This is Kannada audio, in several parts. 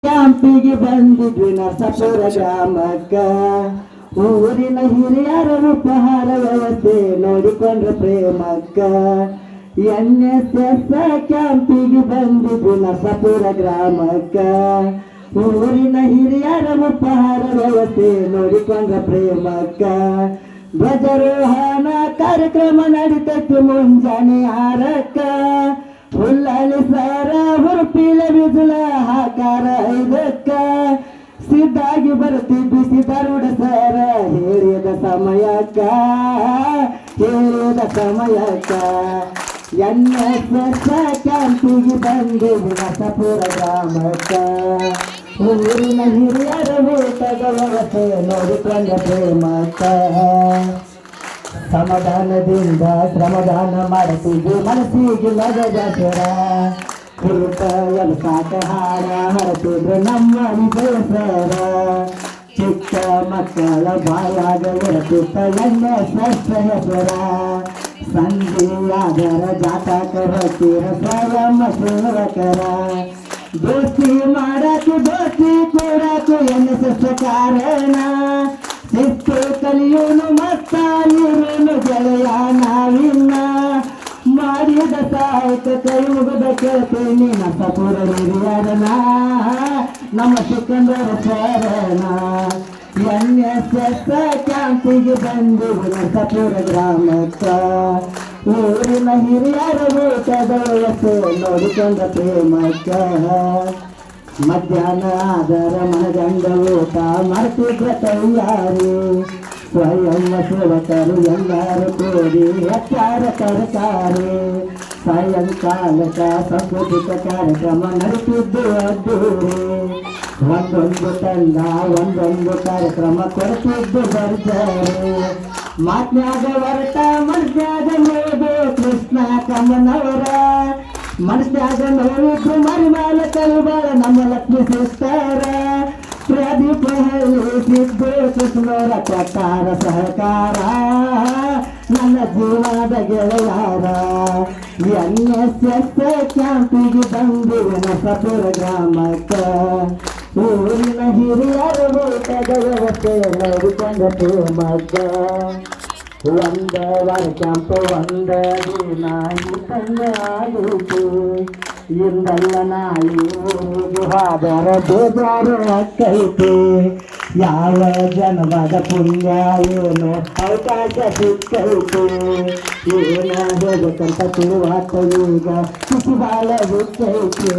ಕ್ಯಾಂಪಿಗೆ ಬಂದಿದ್ವಿ ನರಸಾಪುರ ಗ್ರಾಮಕ್ಕ. ಊರಿನ ಹಿರಿಯರ ಉಪಹಾರ ವ್ಯವಸ್ಥೆ ನೋಡಿಕೊಂಡ್ರ ಪ್ರೇಮಕ್ಕ. NSS ಕ್ಯಾಂಪಿಗೆ ಬಂದಿದ್ವಿ ನರಸಾಪುರ ಗ್ರಾಮಕ್ಕ. ಊರಿನ ಹಿರಿಯರ ಉಪಹಾರ ವ್ಯವಸ್ಥೆ ನೋಡಿಕೊಂಡ್ರ ಪ್ರೇಮಕ್ಕ. ಧ್ವಜಾರೋಹಣ ಕಾರ್ಯಕ್ರಮ ನಡೀತೈತಿ ಮುಂಜಾನೆ 6ಕ್ಕ. ಹುಲ್ಲಳ್ಳಿ ಸರ ಹುರುಪಿಲ ಬಿಜುಲ ಹಾಕಾರ 5ಕ್ಕ. ಸಿದ್ಧಾಗಿ ಬರ್ತಿದ್ವಿ ಸಿದ್ಧಾರೂಢ ಸರ ಹೇಳಿದ ಸಮಯಕ್ಕ. NSS ಕ್ಯಾಂಪಿಗೆ ಬಂದು ನರಸಾಪುರ ಗ್ರಾಮಕ್ಕ. ಊರಿನ ಹಿರಿಯರ ಊಟದ ವ್ಯವಸ್ಥೆ ನೋಡಿಕೊಂಡ ಪ್ರೇಮಕ್ಕ. ಸಮಾಧಾನದಿಂದ ಶ್ರಮದಾನ ಮಾಡುತ್ತಿದ್ದು ಮನಸ್ಸಿಗೆ ಮಗಜಾಸರ. ಕುರುತ ಎಲಸಾಕ ಹಾಡ ಹರತಿದ್ರು ನಮ್ಮ ವಿಜಯಸರ. ಚಿಕ್ಕ ಮಕ್ಕಳ ಬಾಯಾಗ ಇರತಿತ್ತ NSS ಹೆಸರ. ಸಂಜೆಯಾದರ ಜಾತಕ ಹೊತ್ತಿರ ಸ್ವಯಂ ಸೇವಕರ. ದೋಸ್ತಿ ಮಾಡಾಕು ದೋಸ್ತಿ ಕೊಡಾಕು NSS ಕಾರಣ. ಶಿಸ್ತು ಕಲಿಯೋನು ಮತ್ತ ನೀರೇನು ಗೆಳೆಯ ನಾವಿನ್ನ. ಮಾಡಿದ ಸಾಹಿತ್ಯ ಕೈ ಮುಗದ ಕೇಳ್ತೇನೆ ನರಸಾಪುರ ಹಿರಿಯರನ ನಮ್ಮ ಸಿಕಂದರ ಶರಣ. NSS ಕ್ಯಾಂಪಿಗೆ ಬಂದು ನರಸಾಪುರ ಗ್ರಾಮಕ್ಕ. ಊರಿನ ಹಿರಿಯರ ಊಟದ ವ್ಯವಸ್ಥೆ ನೋಡಿಕೊಂಡ ಪ್ರೇಮಕ್ಕ. ಮಧ್ಯಾಹ್ನ ಆದರ ಮನಗಂಡ ಊಟ ಮಾಡ್ತಿದ್ರ ತಯಾರಿ. ಸ್ವಯಂ ಸೇವಕರು ಎಲ್ಲರೂ ಕೂಡಿ ಹೆಚ್ಚಾರ ತರಕಾರಿ. ಸಾಯಂಕಾಲಕ ಸಾಂಸ್ಕೃತಿಕ ಕಾರ್ಯಕ್ರಮ ನಡೆಸಿದ್ದು ಅದ್ದೂರಿ. ಒಂದೊಂದು ತಂಡ ಒಂದೊಂದು ಕಾರ್ಯಕ್ರಮ ಕೊಡ್ತಿದ್ದು ಭರ್ಜರಿ. ಮಾತ್ನ್ಯಾಗ ಹೊರಟ ಮನುಷ್ಯಾಗ ನೋಡು ಕೃಷ್ಣ ಕಮ್ಮನವರ. ಮನುಷ್ಯಾಗ ನೋಡಿದ್ರು ಮರಿಮಾಲ ಕೈಬಾಳ ನಮ್ಮ ಲಕ್ಷ್ಮಿ ಸಿಸ್ತರ. ಪ್ರದೀಪ ಸಿದ್ದು ಕೃಷ್ಣರ ಪ್ರಕಾರ ಸಹಕಾರ ನನ್ನ ಜೀವನದ ಗೆಳೆಯಾರ. NSS ಕ್ಯಾಂಪಿಗೆ ಬಂದು ನರಸಾಪುರ ಗ್ರಾಮಕ್ಕ. ಊರಿನ ಹಿರಿಯರ ಊಟದ ವ್ಯವಸ್ಥೆ ನೋಡಿಕೊಂಡ ಪ್ರೇಮಕ್ಕ. ಒಂದ ವಾರ ಕ್ಯಾಂಪ್ ಒಂದ ದಿನ ಇದ್ದಂಗಾಗಿತ್ತು. ಇಂದಲ್ಲ ನಾಯಿ ಊರಿಗೆ ಹೋದರ ಬೇಜಾರು ಅಕ್ಕೈತಿ. ಯಾವ ಜನ್ಮದ ಪುಣ್ಯ ಏನು ಅವಕಾಶ ಸಿಕ್ಕೈತಿ. ಏನ ಹೋಗಕ್ಕಂತ ತಿಳುವಾತ ಈಗ ಖುಷಿ ಬಾಳ ಬಿಟ್ಟೈತಿ.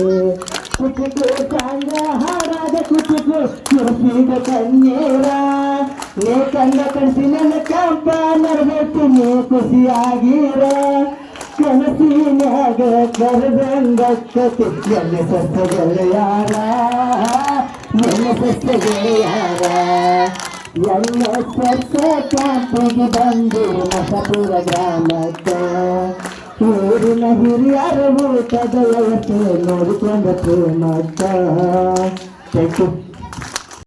ಕುಚಿಕು ಸಾಂಗ ಹಾಡಾದ ಕುಚಿಕು ಸುರಸೀಗ ಕಣ್ಣೀರ. ನೇ ಕಂದ ಕಳಿಸಿ ನನ್ನ ಕ್ಯಾಂಪ ನಡೆದೀನಿ ಖುಷಿಯಾಗಿರ. ಕನಸಿನ್ಯಾಗ ಕರೆದಂಗಕ್ಕತಿ NSS ಗೆಳೆಯಾರ. NSS ಗೆಳೆಯಾರ. NSS ಕ್ಯಾಂಪಿಗೆ ಬಂದು ನರಸಾಪುರ ಗ್ರಾಮಕ್ಕ. ಊರಿನ ಹಿರಿಯರ ಊಟದ ವ್ಯವಸ್ಥೆ ನೋಡಿಕೊಂಡ ಪ್ರೇಮಕ್ಕ.